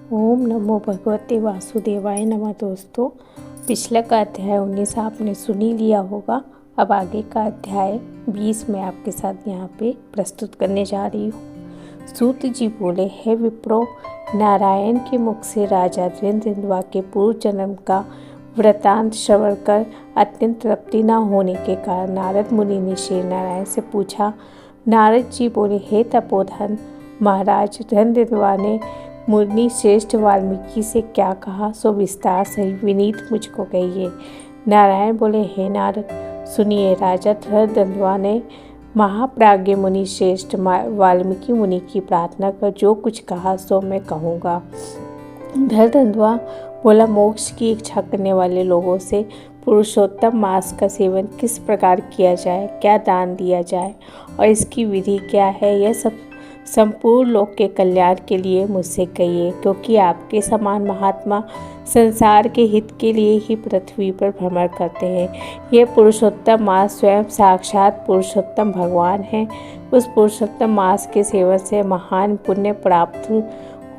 ओम नमो भगवते वासुदेवाय नमः। दोस्तों, पिछले का अध्याय 19 आपने सुन ही लिया होगा। अब आगे का अध्याय 20 मैं आपके साथ यहाँ पे प्रस्तुत करने जा रही हूँ। सूत जी बोले, हे विप्रो, नारायण के मुख से राजा धृतराष्ट्र के पूर्व जन्म का वृतांत श्रवण कर अत्यंत तृप्ति न होने के कारण नारद मुनि ने श्री नारायण से पूछा। नारद जी बोले, हे तपोधन महाराज, धृतराष्ट्र ने मुनि श्रेष्ठ वाल्मीकि से क्या कहा सो विस्तार सहित विनीत मुझको कहिए। नारायण बोले, हे नारद, सुनिए। राजा धृतराष्ट्र ने महाप्राज्ञ मुनि श्रेष्ठ वाल्मीकि मुनि की प्रार्थना कर जो कुछ कहा सो मैं कहूँगा। धृतराष्ट्र बोला, मोक्ष की इच्छा करने वाले लोगों से पुरुषोत्तम मांस का सेवन किस प्रकार किया जाए, क्या दान दिया जाए और इसकी विधि क्या है, यह सब संपूर्ण लोक के कल्याण के लिए मुझसे कहिए, क्योंकि आपके समान महात्मा संसार के हित के लिए ही पृथ्वी पर भ्रमण करते हैं। यह पुरुषोत्तम मास स्वयं साक्षात पुरुषोत्तम भगवान है। उस पुरुषोत्तम मास के सेवन से महान पुण्य प्राप्त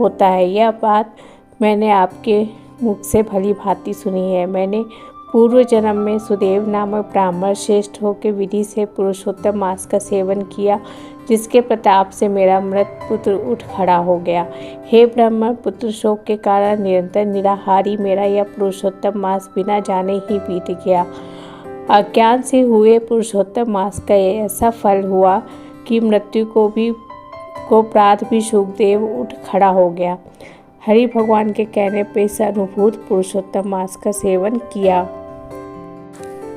होता है। यह बात मैंने आपके मुख से भली भांति सुनी है। मैंने पूर्व जन्म में सुदेव नामक ब्राह्मण श्रेष्ठ होकर विधि से पुरुषोत्तम मास का सेवन किया, जिसके प्रताप से मेरा मृत पुत्र उठ खड़ा हो गया। हे ब्राह्मण, पुत्र शोक के कारण निरंतर निराहारी मेरा यह पुरुषोत्तम मास बिना जाने ही बीत गया। अज्ञान से हुए पुरुषोत्तम मास का ऐसा फल हुआ कि मृत्यु को प्रात भी सुखदेव उठ खड़ा हो गया। हरि भगवान के कहने पे इस अनुभूत पुरुषोत्तम मास का सेवन किया।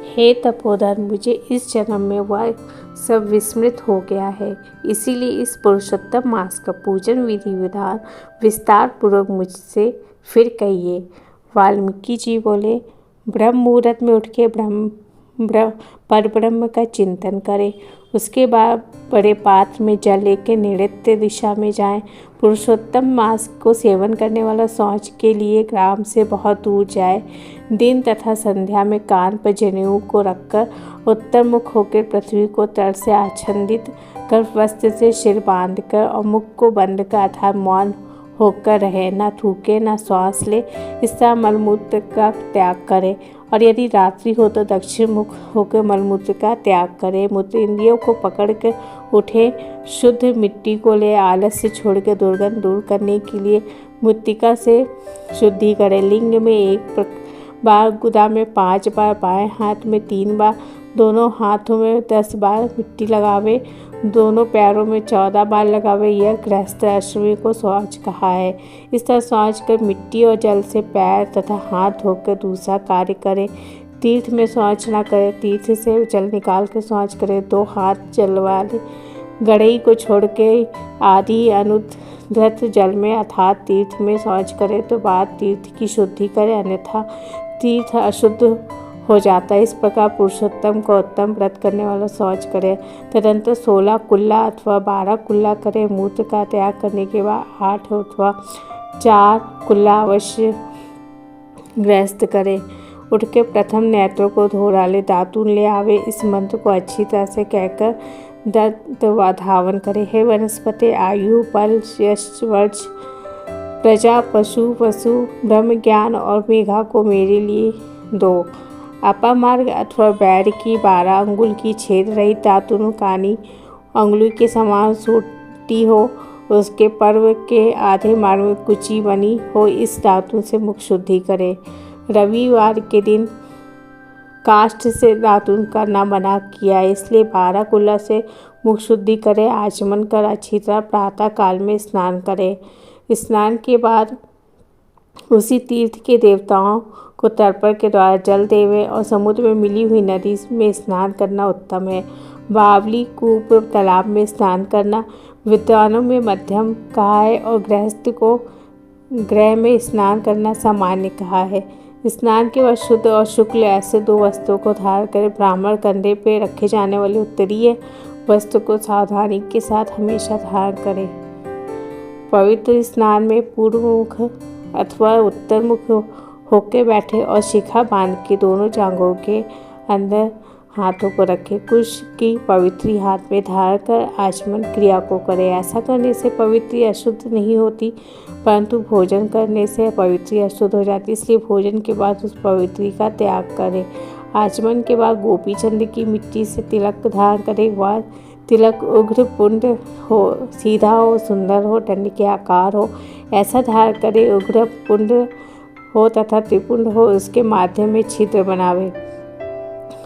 हे तपोधन, मुझे इस जन्म में वह सब विस्मृत हो गया है, इसीलिए इस पुरुषोत्तम मास का पूजन विधि विधान विस्तार पूर्वक मुझसे फिर कहिए। वाल्मीकि जी बोले, ब्रह्म मुहूर्त में उठ के परब्रह्म का चिंतन करें। उसके बाद बड़े पात्र में जल लेकर नैऋत्य दिशा में जाएं। पुरुषोत्तम मास को सेवन करने वाला शौच के लिए ग्राम से बहुत दूर जाए। दिन तथा संध्या में कान पर जनेऊ को रखकर उत्तर मुख होकर पृथ्वी को तट से आच्छादित कर वस्त्र से सिर बांधकर और मुख को बंद कर अर्थात मौन होकर रहे। न थूके न श्वास ले। इस तरह मलमूत्र का त्याग करे और यदि रात्रि हो तो दक्षिण मुख होकर मलमूत्र का त्याग करे। मूत्र इंद्रियों को पकड़कर उठे। शुद्ध मिट्टी को ले आलस से छोड़कर दुर्गंध दूर करने के लिए मृत्तिका से शुद्धि करे। लिंग में 1 बार, गुदा में 5 बार, बाएं हाथ में 3 बार, दोनों हाथों में 10 बार मिट्टी लगावे, दोनों पैरों में 14 बार लगावे। यह गृहस्थ आश्रमी को शौच कहा है। इस तरह शौच कर मिट्टी और जल से पैर तथा हाथ धोकर दूसरा कार्य करें। तीर्थ में शौच न करें, तीर्थ से जल निकाल कर शौच करें। 2 हाथ जल वाले गड़ई को छोड़ के आदि अनुद्धत जल में अर्थात तीर्थ में शौच करें तो बाद तीर्थ की शुद्धि करें, अन्यथा तीर्थ अशुद्ध हो जाता है। इस प्रकार पुरुषोत्तम को उत्तम व्रत करने वाला शौच करे। तदंतर 16 कुल्ला अथवा 12 कुल्ला करे। मूत्र का त्याग करने के बाद 8 अथवा 4 कुल्ला अवश्य गृहस्थ करे। उठ के प्रथम नेत्रों को धो डाले, दातून ले आवे। इस मंत्र को अच्छी तरह से कहकर दंत धावन करे। हे वनस्पति, आयु, बल, यश, वर्ष, प्रजा, पशु, वसु, ब्रह्म ज्ञान और मेघा को मेरे लिए दो। अपामार्ग अथवा बैर की 12 अंगुल की छेद रही दातुन कानी अंगुली के समान सूटी हो, उसके पर्व के आधे मार्ग में कुची बनी हो, इस दातुन से मुख शुद्धि करे। रविवार के दिन काष्ठ से दातुन करना मना किया, इसलिए 12 कुल्ला से मुख शुद्धि करे। आचमन कर अच्छी तरह प्रातः काल में स्नान करे। स्नान के बाद उसी तीर्थ के देवताओं को तर्पण के द्वारा जल देवे और समुद्र में मिली हुई नदी में स्नान करना उत्तम है। बावली, कूप, तालाब में स्नान करना विद्वानों में मध्यम कहा है और गृहस्थ को गृह में स्नान करना सामान्य कहा है। स्नान के बाद शुद्ध और शुक्ल ऐसे 2 वस्त्रों को धारण करें। ब्राह्मण कंधे पे रखे जाने वाले उत्तरीय वस्त्र को सावधानी के साथ हमेशा धारण करें। पवित्र स्नान में पूर्व मुख अथवा उत्तर मुख होके बैठे और शिखा बांध के दोनों जांघों के अंदर हाथों को रखें। कुश की पवित्री हाथ में धारण कर आचमन क्रिया को करें। ऐसा करने से पवित्री अशुद्ध नहीं होती, परंतु भोजन करने से पवित्री अशुद्ध हो जाती, इसलिए भोजन के बाद उस पवित्री का त्याग करें। आचमन के बाद गोपी चंद की मिट्टी से तिलक धारण करें। वह तिलक उग्र पुंड हो, सीधा हो, सुंदर हो, दंड के आकार हो, ऐसा धारण करें। उग्र पुंड हो तथा त्रिपुंड हो, उसके माध्यम में छिद्र बनावे।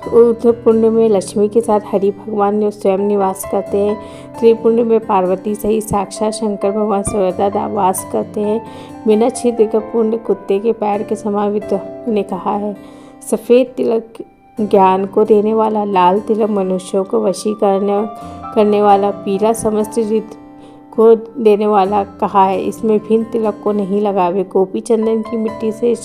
उग्र पुंड में लक्ष्मी के साथ हरि भगवान स्वयं निवास करते हैं। त्रिपुंड में पार्वती सहित साक्षात शंकर भगवान सर्वदा वास करते हैं। बिना छिद्र का पुंड कुत्ते के पैर के समान विद्वान ने कहा है। सफ़ेद तिलक ज्ञान को देने वाला, लाल तिलक मनुष्यों को वशी करने वाला, पीला समस्त रिद्ध को देने वाला कहा है। इसमें भिन्न तिलक को नहीं लगावे। गोपी चंदन की मिट्टी से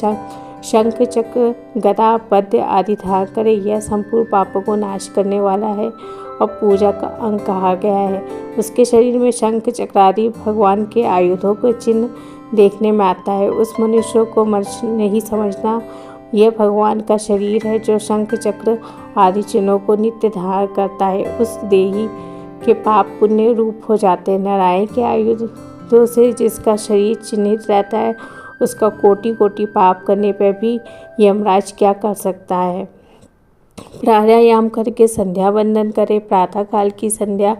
शंख चक्र गदा पद्य आदि धारण करे। यह संपूर्ण पापों को नाश करने वाला है और पूजा का अंग कहा गया है। उसके शरीर में शंख चक्र आदि भगवान के आयुधों के चिन्ह देखने में आता है। उस मनुष्य को मनुष्य नहीं समझना, यह भगवान का शरीर है जो शंख चक्र आदि चिन्हों को नित्य धारण करता है। उस देही के पाप पुण्य रूप हो जाते हैं। नारायण के आयुधों से जिसका शरीर चिन्हित रहता है, उसका कोटि कोटि पाप करने पर भी यमराज क्या कर सकता है। प्राणायाम करके संध्या वंदन करें। प्रातः काल की संध्या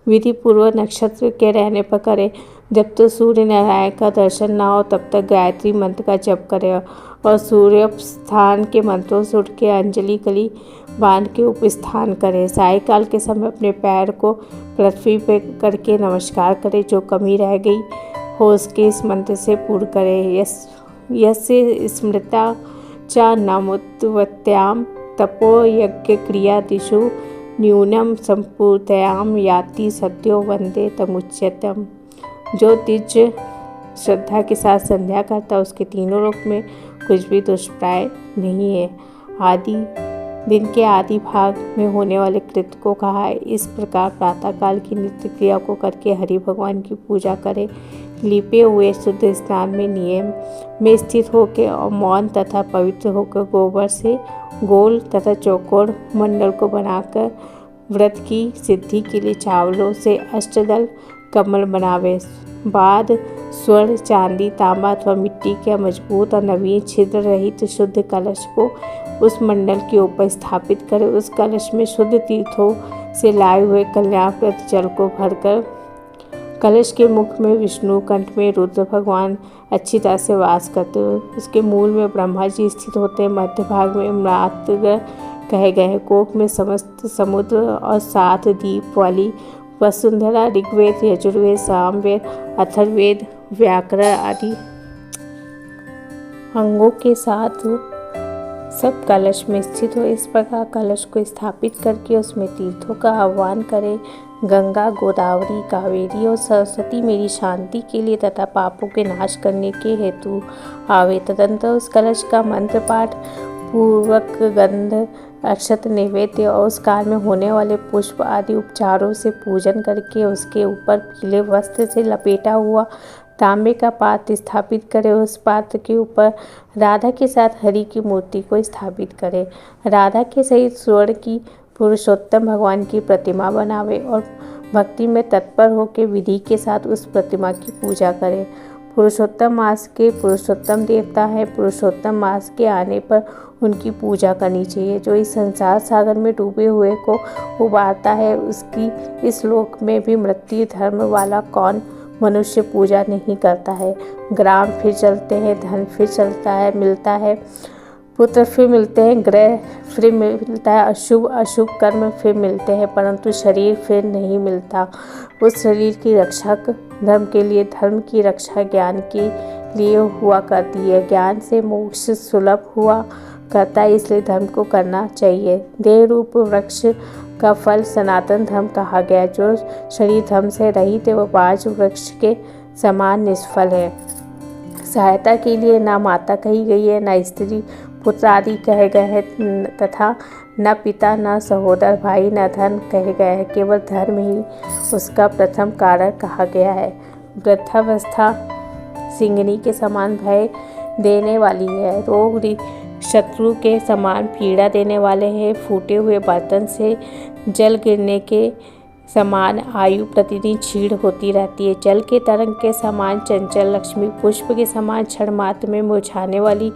विधि पूर्वक नक्षत्र के रहने पर करें। जब तक सूर्य नारायण का दर्शन ना हो तब तक गायत्री मंत्र का जप करें और सूर्योपस्थान के मंत्रों से उठ के अंजलि कली बांध के उपस्थान करें। सायकाल के समय अपने पैर को पृथ्वी पर करके नमस्कार करें। जो कमी रह गई हो उसके इस मंत्र से पूर्ण करें। यस्य स्मृता च नामुत्वत्याम तपो यज्ञ क्रिया दिशु न्यूनम संपूर्तयाम याति सद्यो वंदे तमुच्यतम। जो तीज श्रद्धा के साथ संध्या करता उसके तीनों लोक में कुछ भी दुष्प्राय नहीं है। दिन के आदि भाग में होने वाले कृत्य को कहा है। इस प्रकार प्रातःकाल की नित्य क्रिया को करके हरि भगवान की पूजा करें। लिपे हुए शुद्ध स्नान में नियम में स्थित होकर और मौन तथा पवित्र होकर गोबर से गोल तथा चौकोर मंडल को बनाकर व्रत की सिद्धि के लिए चावलों से अष्टदल कमल बनावे। बाद स्वर्ण, चांदी, तांबा अथवा मिट्टी के मजबूत और नवीन छिद्र रहित शुद्ध कलश को उस मंडल के ऊपर स्थापित करें। उस कलश में शुद्ध तीर्थों से लाए हुए कल्याणप्रद जल को भरकर कलश के मुख में विष्णु, कंठ में रुद्र भगवान अच्छी तरह से वास करते हुए उसके मूल में ब्रह्मा जी स्थित होते हैं। मध्य भाग में मृतग्रह कहे गए हैं। कोप में समस्त समुद्र और 7 दीप वाली वसुंधरा ऋग्वेद, यजुर्वेद, सामवेद, अथर्ववेद, व्याकरण आदि अंगों के साथ सब कलश में स्थित हो। इस प्रकार कलश को स्थापित करके उसमें तीर्थों का आह्वान करें। गंगा, गोदावरी, कावेरी और सरस्वती मेरी शांति के लिए तथा पापों के नाश करने के हेतु आवे। तदंतर उस कलश का मंत्र पाठ पूर्वक गंध, अक्षत, नैवेद्य और उस काल में होने वाले पुष्प आदि उपचारों से पूजन करके उसके ऊपर पीले वस्त्र से लपेटा हुआ तांबे का पात्र स्थापित करें। उस पात्र के ऊपर राधा के साथ हरि की मूर्ति को स्थापित करें। राधा के सहित स्वर्ण की पुरुषोत्तम भगवान की प्रतिमा बनावे और भक्ति में तत्पर होकर विधि के साथ उस प्रतिमा की पूजा करें। पुरुषोत्तम मास के पुरुषोत्तम देवता है। पुरुषोत्तम मास के आने पर उनकी पूजा करनी चाहिए। जो इस संसार सागर में डूबे हुए को उबारता है, उसकी इस लोक में भी मृत्यु धर्म वाला कौन मनुष्य पूजा नहीं करता है। ग्राम फिर चलते हैं, धन फिर चलता है, मिलता है, पुत्र फिर मिलते हैं, ग्रह फिर मिलता है, अशुभ कर्म फिर मिलते हैं, परंतु शरीर फिर नहीं मिलता। उस शरीर की रक्षा धर्म के लिए, धर्म की रक्षा ज्ञान के लिए हुआ करती है। ज्ञान से मोक्ष सुलभ हुआ करता है, इसलिए धर्म को करना चाहिए। देह रूप वृक्ष का फल सनातन धर्म कहा गया। जो शरीर धर्म से रहित है वह बाज वृक्ष के समान निष्फल है। सहायता के लिए ना माता कही गई है, न स्त्री पुत्र आदि कहे गए हैं तथा न पिता, न सहोदर भाई, न धन कहे गए हैं। केवल धर्म ही उसका प्रथम कारण कहा गया है। वृद्धावस्था सिंगनी के समान भय देने वाली है। रोग शत्रु के समान पीड़ा देने वाले हैं। फूटे हुए बर्तन से जल गिरने के समान आयु प्रतिदिन क्षीण होती रहती है। जल के तरंग के समान चंचल लक्ष्मी, पुष्प के समान क्षण मात्र में मुरझाने वाली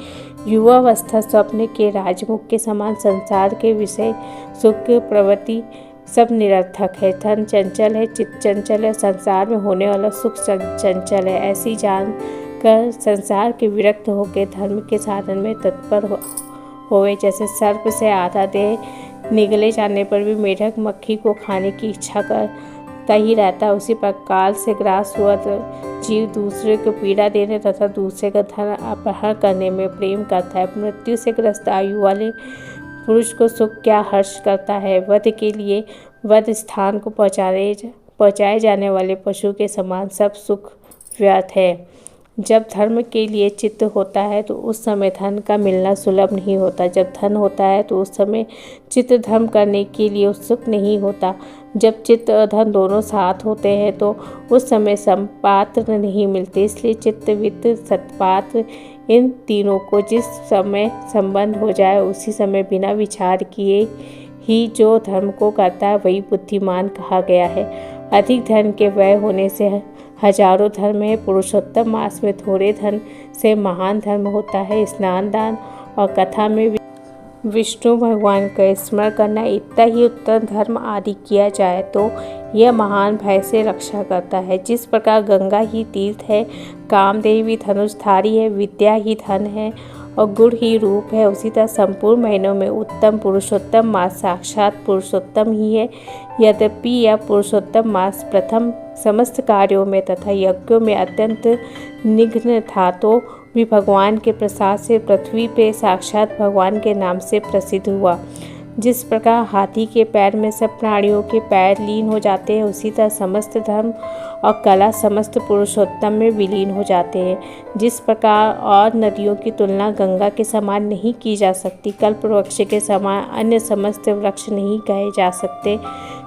युवावस्था, स्वप्न के राजमुख के समान संसार के विषय सुख प्रवृत्ति सब निरर्थक है। धन चंचल है, चित्त चंचल है, संसार में होने वाला सुख चंचल है। ऐसी जान कर संसार के विरक्त होकर धर्म के साधन में तत्पर होवे। जैसे सर्प से आधा देह निगले जाने पर भी मेढक मक्खी को खाने की इच्छा करता ही रहता, उसी प्रकार से ग्रास हुआ जीव दूसरे को पीड़ा देने तथा दूसरे का धन अपहरण करने में प्रेम करता है। मृत्यु से ग्रस्त आयु वाले पुरुष को सुख क्या हर्ष करता है। वध के लिए वध स्थान को पहुँचाए जाने वाले पशु के समान सब सुख व्यर्थ है। जब धर्म के लिए चित्त होता है तो उस समय धन का मिलना सुलभ नहीं होता। जब धन होता है तो उस समय चित्त धर्म करने के लिए उत्सुक नहीं होता। जब चित्त और धन दोनों साथ होते हैं तो उस समय संपात्र नहीं मिलते। इसलिए चित्त वित्त सत्पात्र इन तीनों को जिस समय संबंध हो जाए उसी समय बिना विचार किए ही जो धर्म को करता है वही बुद्धिमान कहा गया है। अधिक धन के व्यय होने से हजारों धर्म है। पुरुषोत्तम मास में थोड़े धन से महान धर्म होता है। स्नान दान और कथा में विष्णु भगवान का स्मरण करना इतना ही उत्तम धर्म आदि किया जाए तो यह महान भय से रक्षा करता है। जिस प्रकार गंगा ही तीर्थ है, कामदेव ही धनुषधारी है, विद्या ही धन है और गुण ही रूप है, उसी तरह संपूर्ण महीनों में उत्तम पुरुषोत्तम मास साक्षात पुरुषोत्तम ही है। यद्यपि यह पुरुषोत्तम मास प्रथम समस्त कार्यों में तथा यज्ञों में अत्यंत निघ्न था तो भी भगवान के प्रसाद से पृथ्वी पे साक्षात भगवान के नाम से प्रसिद्ध हुआ। जिस प्रकार हाथी के पैर में सब प्राणियों के पैर लीन हो जाते हैं, उसी तरह समस्त धर्म और कला समस्त पुरुषोत्तम में विलीन हो जाते हैं। जिस प्रकार और नदियों की तुलना गंगा के समान नहीं की जा सकती, कल्प वृक्ष के समान अन्य समस्त वृक्ष नहीं कहे जा सकते,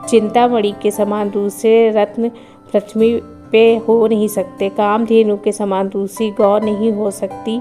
चिंतामणि के समान दूसरे रत्न पृथ्वी पे हो नहीं सकते, कामधेनु के समान दूसरी गौ नहीं हो सकती,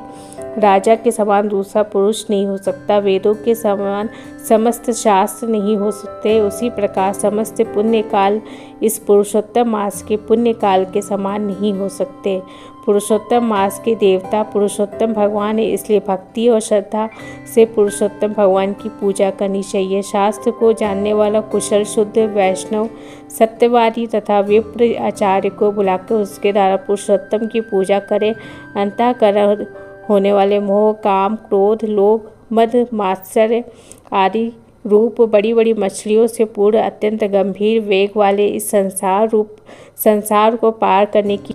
राजा के समान दूसरा पुरुष नहीं हो सकता, वेदों के समान समस्त शास्त्र नहीं हो सकते, उसी प्रकार समस्त पुण्य काल इस पुरुषोत्तम मास के पुण्य काल के समान नहीं हो सकते। पुरुषोत्तम मास के देवता पुरुषोत्तम भगवान है, इसलिए भक्ति और श्रद्धा से पुरुषोत्तम भगवान की पूजा करनी चाहिए। शास्त्र को जानने वाला कुशल शुद्ध वैष्णव सत्यवादी तथा विप्र आचार्य को बुलाकर उसके द्वारा पुरुषोत्तम की पूजा करें। अंतःकरण होने वाले मोह, काम, क्रोध, लोभ, मद, मात्सर्य आदि रूप बड़ी बड़ी मछलियों से पूर्ण अत्यंत गंभीर वेग वाले इस संसार को पार करने की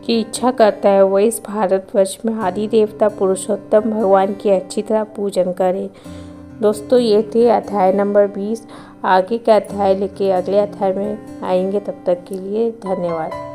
इच्छा करता है, वह इस भारतवर्ष में आदि देवता पुरुषोत्तम भगवान की अच्छी तरह पूजन करे। दोस्तों, ये थे अध्याय नंबर 20। आगे का अध्याय लेके अगले अध्याय में आएंगे। तब तक के लिए धन्यवाद।